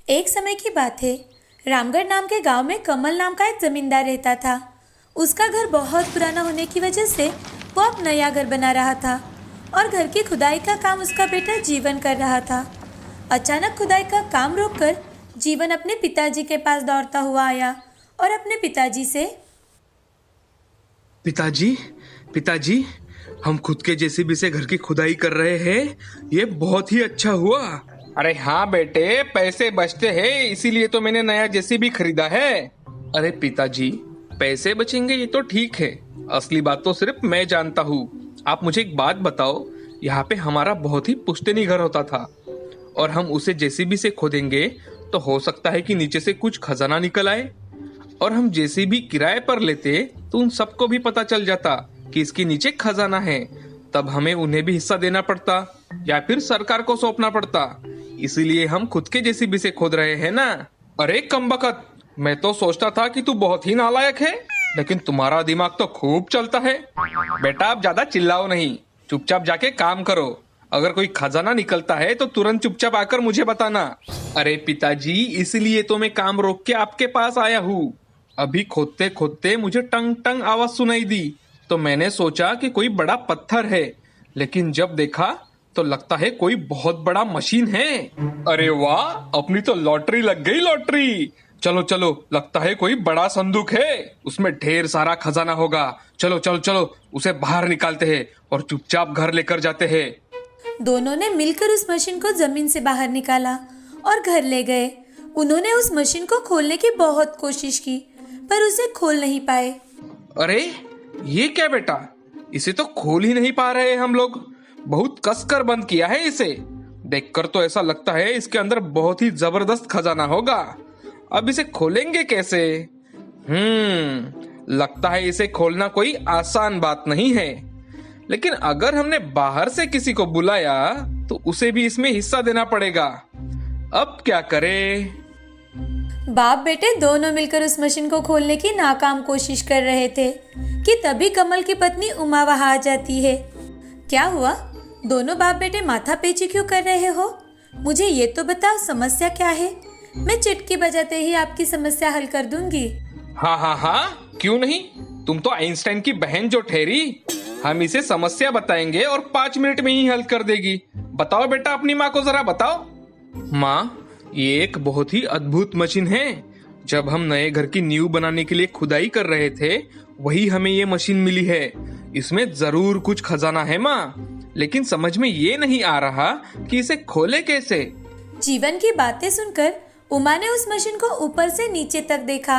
एक समय की बात है। रामगढ़ नाम के गांव में कमल नाम का एक जमींदार रहता था। उसका घर बहुत पुराना होने की वजह से वो अब नया घर बना रहा था और घर की खुदाई का काम उसका बेटा जीवन कर रहा था। अचानक खुदाई का काम रोककर जीवन अपने पिताजी के पास दौड़ता हुआ आया और अपने पिताजी से, पिताजी, पिताजी, हम खुद के जेसीबी से घर की खुदाई कर रहे हैं। ये बहुत ही अच्छा हुआ। अरे हाँ बेटे, पैसे बचते हैं इसीलिए तो मैंने नया जेसीबी खरीदा है। अरे पिताजी, पैसे बचेंगे ये तो ठीक है, असली बात तो सिर्फ मैं जानता हूँ। आप मुझे एक बात बताओ, यहाँ पे हमारा बहुत ही पुश्तैनी घर होता था और हम उसे जेसीबी से खोदेंगे तो हो सकता है कि नीचे से कुछ खजाना निकल आए, और हम जेसीबी किराए पर लेते तो उन सबको भी पता चल जाता कि इसके नीचे खजाना है। तब हमें उन्हें भी हिस्सा देना पड़ता या फिर सरकार को सौंपना पड़ता। इसीलिए हम खुद के जेसीबी से खोद रहे हैं ना। अरे कमबख्त, मैं तो सोचता था कि तू बहुत ही नालायक है, लेकिन तुम्हारा दिमाग तो खूब चलता है। बेटा आप ज्यादा चिल्लाओ नहीं, चुपचाप जाके काम करो। अगर कोई खजाना निकलता है तो तुरंत चुपचाप आकर मुझे बताना। अरे पिताजी, इसलिए तो मैं काम रोक के आपके पास आया हूँ। अभी खोदते खोदते मुझे टंग टंग आवाज सुनाई दी तो मैंने सोचा कि कोई बड़ा पत्थर है, लेकिन जब देखा तो लगता है कोई बहुत बड़ा मशीन है। अरे वाह, अपनी तो लॉटरी लग गई लॉटरी। चलो चलो, लगता है कोई बड़ा संदूक है, उसमें ढेर सारा खजाना होगा। चलो चलो चलो, उसे बाहर निकालते हैं और चुपचाप घर लेकर जाते हैं। दोनों ने मिलकर उस मशीन को जमीन से बाहर निकाला और घर ले गए। उन्होंने उस मशीन को खोलने की बहुत कोशिश की पर उसे खोल नहीं पाए। अरे ये क्या बेटा, इसे तो खोल ही नहीं पा रहे हम लोग। बहुत कसकर बंद किया है इसे। देखकर तो ऐसा लगता है इसके अंदर बहुत ही जबरदस्त खजाना होगा। अब इसे खोलेंगे कैसे? लगता है इसे खोलना कोई आसान बात नहीं है। लेकिन अगर हमने बाहर से किसी को बुलाया तो उसे भी इसमें हिस्सा देना पड़ेगा। अब क्या करें? बाप बेटे दोनों मिलकर उस मशीन को खोलने की नाकाम कोशिश कर रहे थे कि तभी कमल की पत्नी उमा वहां आ जाती है। क्या हुआ? दोनों बाप बेटे माथा पेची क्यों कर रहे हो? मुझे ये तो बताओ, समस्या क्या है? मैं चिटकी बजाते ही आपकी समस्या हल कर दूंगी। हाँ हाँ हाँ, क्यों नहीं। तुम तो आइंस्टाइन की बहन जो ठहरी। हम इसे समस्या बताएंगे और 5 मिनट में ही हल कर देगी। बताओ बेटा, अपनी माँ को जरा बताओ। माँ, ये एक बहुत ही अद्भुत मशीन है। जब हम नए घर की नींव बनाने के लिए खुदाई कर रहे थे, वही हमें ये मशीन मिली है। इसमें जरूर कुछ खजाना है माँ, लेकिन समझ में ये नहीं आ रहा कि इसे खोले कैसे। जीवन की बातें सुनकर उमा ने उस मशीन को ऊपर से नीचे तक देखा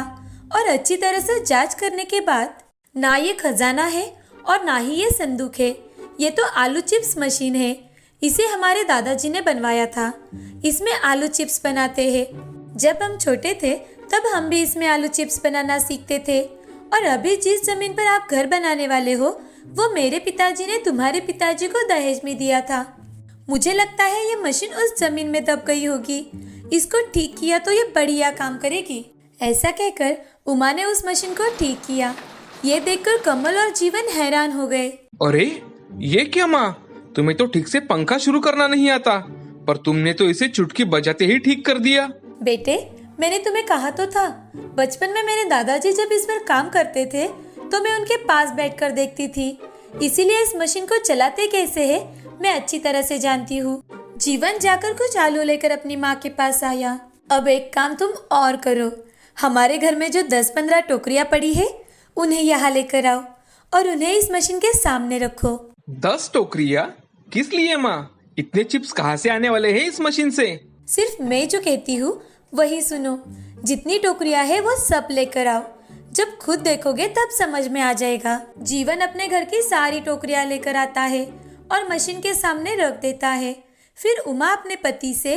और अच्छी तरह से जांच करने के बाद ना ये खजाना है और ना ही ये संदूक है। ये तो आलू चिप्स मशीन है। इसे हमारे दादाजी ने बनवाया था। इसमें आलू चिप्स बनाते हैं। जब हम छोटे थे तब हम भी इसमें आलू चिप्स बनाना सीखते थे। और अभी जिस जमीन पर आप घर बनाने वाले हो वो मेरे पिताजी ने तुम्हारे पिताजी को दहेज में दिया था। मुझे लगता है ये मशीन उस जमीन में दब गई होगी। इसको ठीक किया तो ये बढ़िया काम करेगी। ऐसा कहकर उमा ने उस मशीन को ठीक किया। ये देखकर कमल और जीवन हैरान हो गए। अरे ये क्या माँ, तुम्हें तो ठीक से पंखा शुरू करना नहीं आता, पर तुमने तो इसे चुटकी बजाते ही ठीक कर दिया। बेटे, मैंने तुम्हें कहा तो था। बचपन में मेरे दादाजी जब इस पर काम करते थे तो मैं उनके पास बैठकर देखती थी। इसीलिए इस मशीन को चलाते कैसे है मैं अच्छी तरह से जानती हूँ। जीवन जाकर कुछ आलू लेकर अपनी माँ के पास आया। अब एक काम तुम और करो। हमारे घर में जो 10-15 टोकरियाँ पड़ी है उन्हें यहाँ लेकर आओ और उन्हें इस मशीन के सामने रखो। 10 टोकरियाँ? किस लिए माँ? इतने चिप्स कहाँ से आने वाले हैं इस मशीन से? सिर्फ मैं जो कहती हूँ वही सुनो। जितनी टोकरियाँ है वो सब लेकर आओ। जब खुद देखोगे तब समझ में आ जाएगा। जीवन अपने घर की सारी टोकरियाँ लेकर आता है और मशीन के सामने रख देता है। फिर उमा अपने पति से,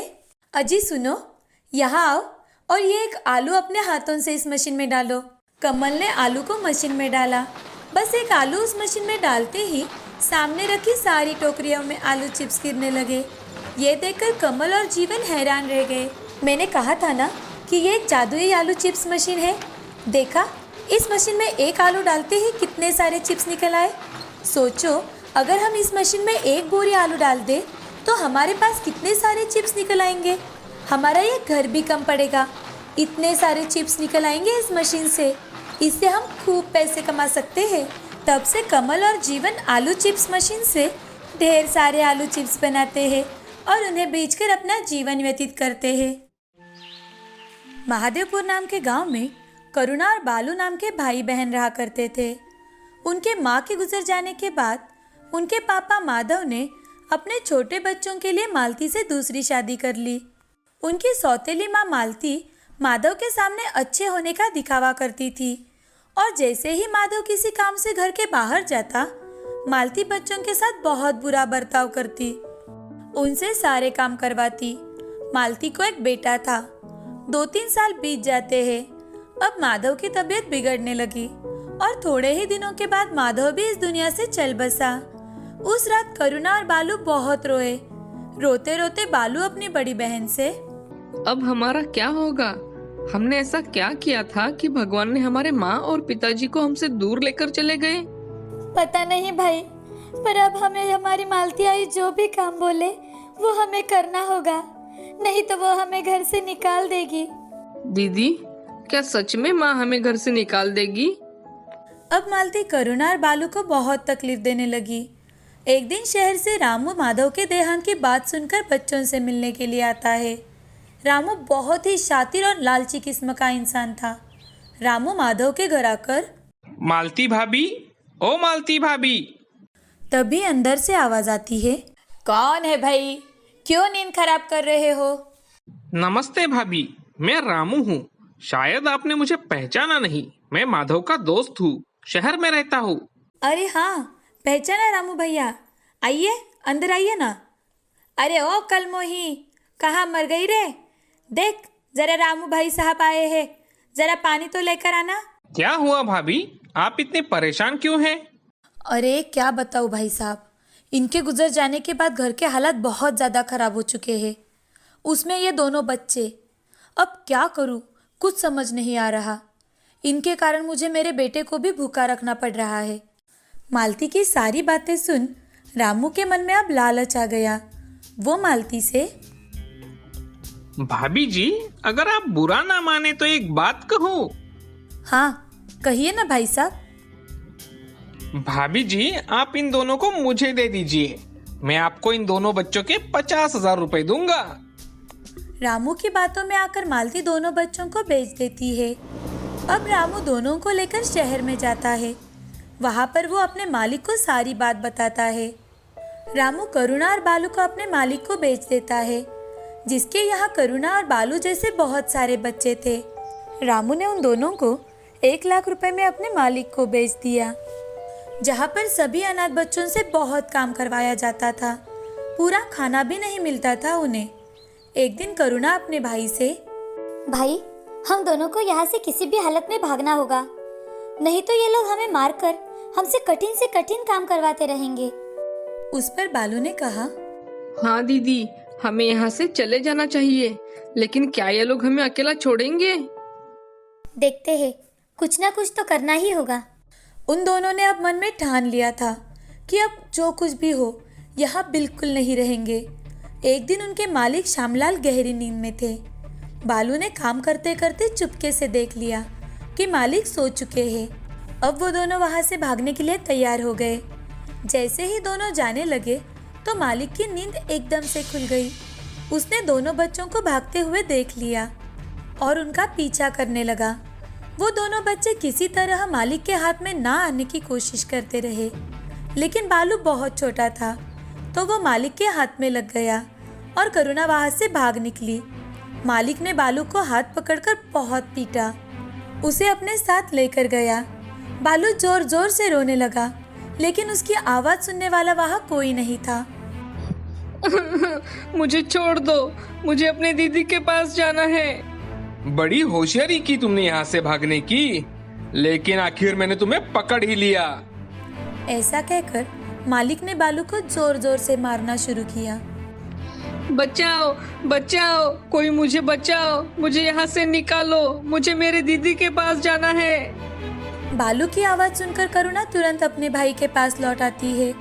अजी सुनो, यहाँ आओ और ये एक आलू अपने हाथों से इस मशीन में डालो। कमल ने आलू को मशीन में डाला। बस एक आलू उस मशीन में डालते ही सामने रखी सारी टोकरियों में आलू चिप्स गिरने लगे। ये देखकर कमल और जीवन हैरान रह गए। मैंने कहा था ना कि ये एक जादुई आलू चिप्स मशीन है। देखा, इस मशीन में एक आलू डालते ही कितने सारे चिप्स निकल आए। सोचो, अगर हम इस मशीन में एक बोरी आलू डाल दें तो हमारे पास कितने सारे चिप्स निकल आएंगे। हमारा ये घर भी कम पड़ेगा। इतने सारे चिप्स निकल आएंगे इस मशीन से। इससे हम खूब पैसे कमा सकते हैं। तब से कमल और जीवन आलू चिप्स मशीन से ढेर सारे आलू चिप्स बनाते हैं और उन्हें बेचकर अपना जीवन व्यतीत करते हैं। महादेवपुर नाम के गांव में करुणा और बालू नाम के भाई बहन रहा करते थे। उनके माँ के गुजर जाने के बाद उनके पापा माधव ने अपने छोटे बच्चों के लिए मालती से दूसरी शादी कर ली। उनकी सौतेली माँ मालती माधव के सामने अच्छे होने का दिखावा करती थी और जैसे ही माधव किसी काम से घर के बाहर जाता, मालती बच्चों के साथ बहुत बुरा बर्ताव करती, उनसे सारे काम करवाती। मालती को एक बेटा था। 2-3 साल बीत जाते हैं। अब माधव की तबीयत बिगड़ने लगी और थोड़े ही दिनों के बाद माधव भी इस दुनिया से चल बसा। उस रात करुणा और बालू बहुत रोए। रोते रोते बालू अपनी बड़ी बहन से, अब हमारा क्या होगा? हमने ऐसा क्या किया था कि भगवान ने हमारे माँ और पिताजी को हमसे दूर लेकर चले गए? पता नहीं भाई, पर अब हमें हमारी मालती आई जो भी काम बोले वो हमें करना होगा, नहीं तो वो हमें घर से निकाल देगी। दीदी, क्या सच में माँ हमें घर से निकाल देगी? अब मालती करुणा और बालू को बहुत तकलीफ देने लगी। एक दिन शहर से रामू माधव के देहांत की बात सुनकर बच्चों से मिलने के लिए आता है। रामू बहुत ही शातिर और लालची किस्म का इंसान था। रामू माधव के घर आकर, मालती भाभी, ओ मालती भाभी। तभी अंदर से आवाज आती है, कौन है भाई? क्यों नींद खराब कर रहे हो? नमस्ते भाभी, मैं रामू हूँ। शायद आपने मुझे पहचाना नहीं। मैं माधव का दोस्त हूँ, शहर में रहता हूँ। अरे हाँ, पहचाना रामू भैया। आइए, अंदर आइए ना। अरे ओ कलमोही, कहाँ मर गई रे? देख जरा, रामू भाई साहब आए हैं, जरा पानी तो लेकर आना। क्या हुआ भाभी, आप इतने परेशान क्यों हैं? अरे क्या बताऊँ भाई साहब, इनके गुजर जाने के बाद घर के हालात बहुत ज़्यादा खराब हो चुके हैं। उसमें ये दोनों बच्चे। अब क्या करूँ, कुछ समझ नहीं आ रहा। इनके कारण मुझे मेरे बेटे को भी भूखा रखना पड़ रहा है। मालती की सारी बातें सुन रामू के मन में अब लालच आ गया। वो मालती से, भाभी जी, अगर आप बुरा ना माने तो एक बात कहूँ। हाँ कहिए ना भाई साहब। भाभी जी, आप इन दोनों को मुझे दे दीजिए। मैं आपको इन दोनों बच्चों के 50,000 रुपए दूंगा। रामू की बातों में आकर मालती दोनों बच्चों को बेच देती है। अब रामू दोनों को लेकर शहर में जाता है। वहाँ पर वो अपने मालिक को सारी बात बताता है। रामू करुणा और बालू को अपने मालिक को बेच देता है, जिसके यहाँ करुणा और बालू जैसे बहुत सारे बच्चे थे। रामू ने उन दोनों को 1 लाख रुपए में अपने मालिक को बेच दिया, जहाँ पर सभी अनाथ बच्चों से बहुत काम करवाया जाता था। पूरा खाना भी नहीं मिलता था उन्हें। एक दिन करुणा अपने भाई से, भाई, हम दोनों को यहाँ से किसी भी हालत में भागना होगा, नहीं तो ये लोग हमें मारकर हमसे कठिन से कठिन काम करवाते रहेंगे। उस पर बालू ने कहा, हाँ दीदी, हमें यहाँ से चले जाना चाहिए, लेकिन क्या ये लोग हमें अकेला छोड़ेंगे? देखते हैं, कुछ ना कुछ तो करना ही होगा। उन दोनों ने अब मन में ठान लिया था कि अब जो कुछ भी हो यहाँ बिल्कुल नहीं रहेंगे। एक दिन उनके मालिक श्यामलाल गहरी नींद में थे। बालू ने काम करते करते चुपके से देख लिया कि मालिक सो चुके हैं। अब वो दोनों वहाँ से भागने के लिए तैयार हो गए। जैसे ही दोनों जाने लगे तो मालिक की नींद एकदम से खुल गई। उसने दोनों बच्चों को भागते हुए देख लिया और उनका पीछा करने लगा। वो दोनों बच्चे किसी तरह मालिक के हाथ में ना आने की कोशिश करते रहे, लेकिन बालू बहुत छोटा था तो वो मालिक के हाथ में लग गया और करुणा वहाँ से भाग निकली। मालिक ने बालू को हाथ पकड़कर बहुत पीटा, उसे अपने साथ लेकर गया। बालू जोर जोर से रोने लगा, लेकिन उसकी आवाज़ सुनने वाला वहाँ कोई नहीं था। मुझे छोड़ दो, मुझे अपने दीदी के पास जाना है। बड़ी होशियारी की तुमने यहाँ से भागने की, लेकिन आखिर मैंने तुम्हें पकड़ ही लिया। ऐसा कहकर मालिक ने बालू को जोर जोर से मारना शुरू किया। बचाओ, बचाओ, कोई मुझे बचाओ, मुझे यहाँ से निकालो, मुझे मेरे दीदी के पास जाना है। बालू की आवाज़ सुनकर करुणा तुरंत अपने भाई के पास लौट आती है।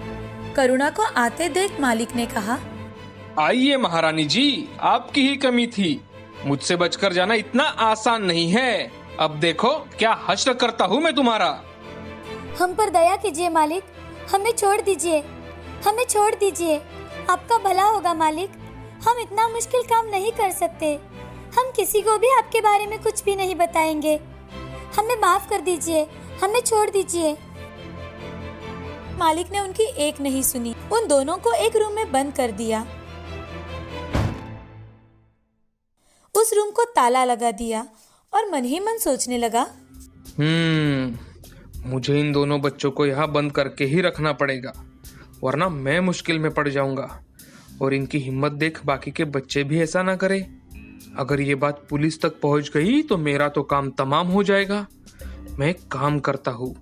करुणा को आते देख मालिक ने कहा, आइए महारानी जी, आपकी ही कमी थी। मुझसे बचकर जाना इतना आसान नहीं है। अब देखो क्या हश्र करता हूँ मैं तुम्हारा। हम पर दया कीजिए मालिक, हमें छोड़ दीजिए, हमें छोड़ दीजिए। आपका भला होगा मालिक, हम इतना मुश्किल काम नहीं कर सकते। हम किसी को भी आपके बारे में कुछ भी नहीं बताएंगे। हमें माफ कर दीजिए, हमें छोड़ दीजिए। मालिक ने उनकी एक नहीं सुनी, उन दोनों को एक रूम में बंद कर दिया। उस रूम को ताला लगा दिया और मन ही मन सोचने लगा, मुझे इन दोनों बच्चों को यहाँ बंद करके ही रखना पड़ेगा, वरना मैं मुश्किल में पड़ जाऊंगा। और इनकी हिम्मत देख बाकी के बच्चे भी ऐसा ना करे। अगर ये बात पुलिस तक पहुंच गई तो मेरा तो काम तमाम हो जाएगा। मैं एक काम करता हूँ,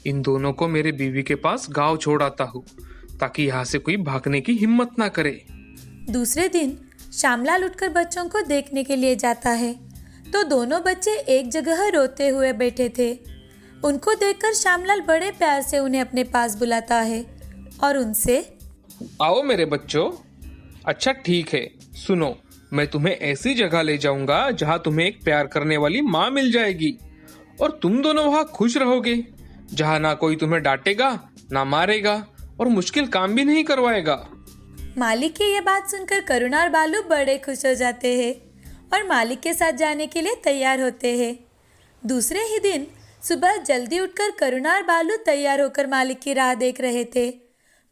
इन दोनों को मेरे बीवी के पास गांव छोड़ आता हूँ, ताकि यहाँ से कोई भागने की हिम्मत ना करे। दूसरे दिन श्यामलाल उठकर बच्चों को देखने के लिए जाता है तो दोनों बच्चे एक जगह रोते हुए बैठे थे। उनको देखकर श्यामलाल बड़े प्यार से उन्हें अपने पास बुलाता है और उनसे, आओ मेरे बच्चों। अच्छा ठीक है, सुनो, मैं तुम्हें ऐसी जगह ले जाऊंगा जहाँ तुम्हें एक प्यार करने वाली माँ मिल जाएगी और तुम दोनों वहाँ खुश रहोगे, जहाँ ना कोई तुम्हें डांटेगा ना मारेगा और मुश्किल काम भी नहीं करवाएगा। मालिक की ये बात सुनकर करुणा और बालू बड़े खुश हो जाते हैं और मालिक के साथ जाने के लिए तैयार होते हैं। दूसरे ही दिन सुबह जल्दी उठकर करुणा और बालू तैयार होकर मालिक की राह देख रहे थे।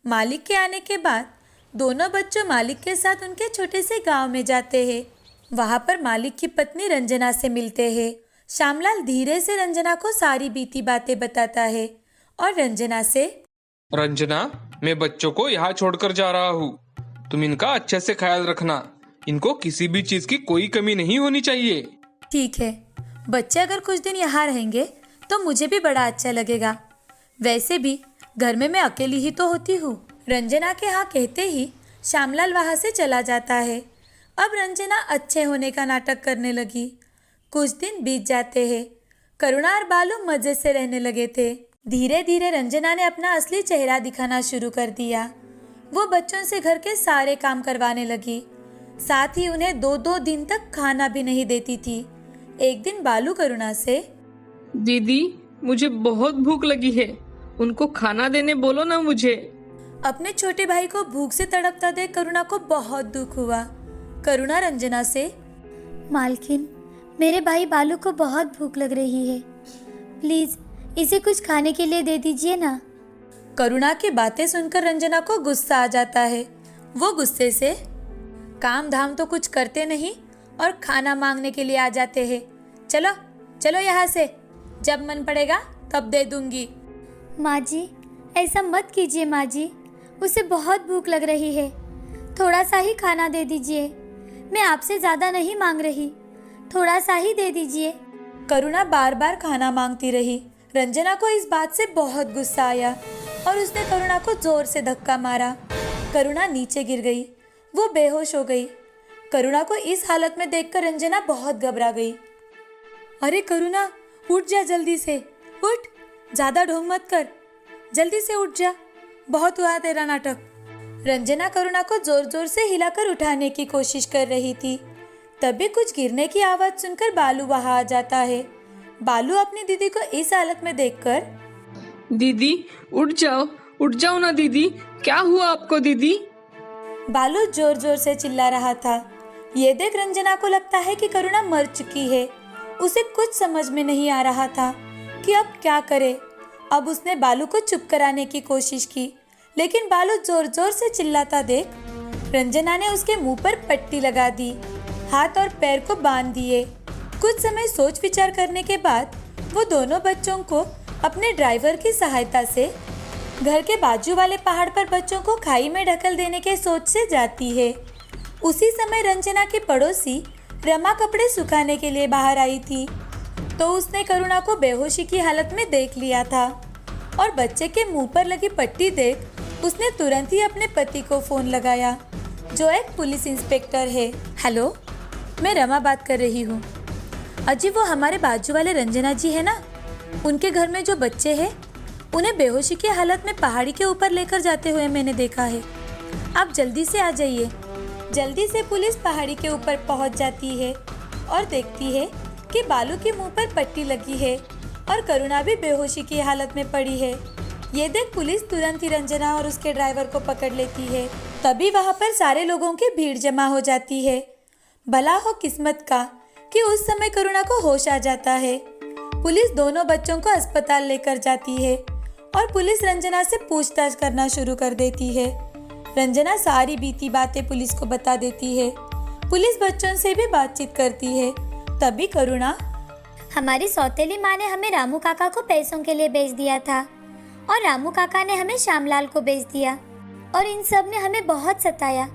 मालिक के आने के बाद दोनों बच्चों मालिक के साथ उनके छोटे से गांव में जाते हैं। वहां पर मालिक की पत्नी रंजना से मिलते हैं। श्यामलाल धीरे से रंजना को सारी बीती बातें बताता है और रंजना से, रंजना, मैं बच्चों को यहाँ छोड़कर जा रहा हूँ, तुम इनका अच्छे से ख्याल रखना। इनको किसी भी चीज की कोई कमी नहीं होनी चाहिए। ठीक है, बच्चे अगर कुछ दिन यहाँ रहेंगे तो मुझे भी बड़ा अच्छा लगेगा। वैसे भी घर में मैं अकेली ही तो होती हूँ। रंजना के हाँ कहते ही श्यामलाल वहाँ से चला जाता है। अब रंजना अच्छे होने का नाटक करने लगी। कुछ दिन बीत जाते हैं। करुणा और बालू मजे से रहने लगे थे। धीरे धीरे रंजना ने अपना असली चेहरा दिखाना शुरू कर दिया। वो बच्चों से घर के सारे काम करवाने लगी, साथ ही उन्हें 2-2 दिन तक खाना भी नहीं देती थी। एक दिन बालू करुणा से, दीदी मुझे बहुत भूख लगी है, उनको खाना देने बोलो ना मुझे। अपने छोटे भाई को भूख से तड़पता देख करुणा को बहुत दुख हुआ। करुणा रंजना से, मालकिन, मेरे भाई बालू को बहुत भूख लग रही है, प्लीज इसे कुछ खाने के लिए दे दीजिए ना। करुणा की बातें सुनकर रंजना को गुस्सा आ जाता है। वो गुस्से से, काम धाम तो कुछ करते नहीं और खाना मांगने के लिए आ जाते हैं। चलो चलो यहाँ से, जब मन पड़ेगा तब दे दूंगी। माँ जी, ऐसा मत कीजिए माँ जी, उसे बहुत भूख लग रही है, थोड़ा सा ही खाना दे दीजिए। मैं आपसे ज़्यादा नहीं मांग रही, थोड़ा सा ही दे दीजिए। करुणा बार बार खाना मांगती रही। रंजना को इस बात से बहुत गुस्सा आया और उसने करुणा को जोर से धक्का मारा। करुणा नीचे गिर गई, वो बेहोश हो गई। करुणा को इस हालत में देखकर रंजना बहुत घबरा गई। अरे करुणा, उठ जा जल्दी से, उठ, ज़्यादा ढोंग मत कर, जल्दी से उठ जा, बहुत हुआ तेरा नाटक। रंजना करुणा को जोर जोर से हिलाकर उठाने की कोशिश कर रही थी। तभी कुछ गिरने की आवाज़ सुनकर बालू वहाँ आ जाता है। बालू अपनी दीदी को इस हालत में देखकर, दीदी उठ जाओ ना दीदी, क्या हुआ आपको दीदी? बालू जोर जोर से चिल्ला रहा था। ये देख रंजना को लगता है कि करुणा मर चुकी है। उसे कुछ समझ में नहीं आ रहा था कि अब क्या करे। अब उसने बालू को चुप कराने की कोशिश की, लेकिन बालू जोर जोर से चिल्लाता देख रंजना ने उसके मुंह पर पट्टी लगा दी, हाथ और पैर को बांध दिए। कुछ समय सोच विचार करने के बाद वो दोनों बच्चों को अपने ड्राइवर की सहायता से घर के बाजू वाले पहाड़ पर बच्चों को खाई में ढकल देने के सोच से जाती है। उसी समय रंजना की पड़ोसी रमा कपड़े सुखाने के लिए बाहर आई थी, तो उसने करुणा को बेहोशी की हालत में देख लिया था और बच्चे के मुंह पर लगी पट्टी देख उसने तुरंत ही अपने पति को फ़ोन लगाया, जो एक पुलिस इंस्पेक्टर है। हेलो, मैं रमा बात कर रही हूँ। अजी, वो हमारे बाजू वाले रंजना जी है ना, उनके घर में जो बच्चे हैं उन्हें बेहोशी की हालत में पहाड़ी के ऊपर लेकर जाते हुए मैंने देखा है। आप जल्दी से आ जाइए। जल्दी से पुलिस पहाड़ी के ऊपर पहुंच जाती है और देखती है कि बालू के मुंह पर पट्टी लगी है और करुणा भी बेहोशी की हालत में पड़ी है। ये देख पुलिस तुरंत ही रंजना और उसके ड्राइवर को पकड़ लेती है। तभी वहाँ पर सारे लोगों की भीड़ जमा हो जाती है। भला हो किस्मत का कि उस समय करुणा को होश आ जाता है। पुलिस दोनों बच्चों को अस्पताल लेकर जाती है और पुलिस रंजना से पूछताछ करना शुरू कर देती है। रंजना सारी बीती बातें पुलिस को बता देती है। पुलिस बच्चों से भी बातचीत करती है। तभी करुणा, हमारी सौतेली माँ ने हमें रामू काका को पैसों के लिए बेच दिया था और रामू काका ने हमें श्यामलाल को बेच दिया और इन सब ने हमें बहुत सताया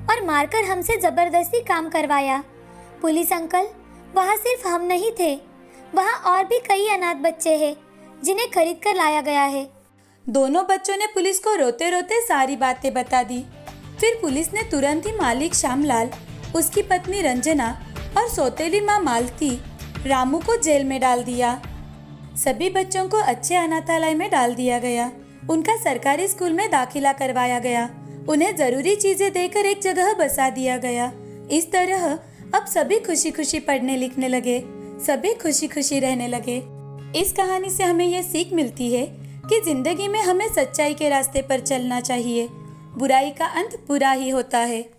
और मारकर हमसे जबरदस्ती काम करवाया। पुलिस अंकल, वहाँ सिर्फ हम नहीं थे, वहाँ और भी कई अनाथ बच्चे हैं जिन्हें खरीद कर लाया गया है। दोनों बच्चों ने पुलिस को रोते रोते सारी बातें बता दी। फिर पुलिस ने तुरंत ही मालिक श्यामलाल, उसकी पत्नी रंजना और सौतेली माँ मालती, रामू को जेल में डाल दिया। सभी बच्चों को अच्छे अनाथालय में डाल दिया गया। उनका सरकारी स्कूल में दाखिला करवाया गया। उन्हें जरूरी चीजें देकर एक जगह बसा दिया गया। इस तरह अब सभी खुशी खुशी पढ़ने लिखने लगे, सभी खुशी खुशी रहने लगे। इस कहानी से हमें यह सीख मिलती है कि जिंदगी में हमें सच्चाई के रास्ते पर चलना चाहिए। बुराई का अंत बुरा ही होता है।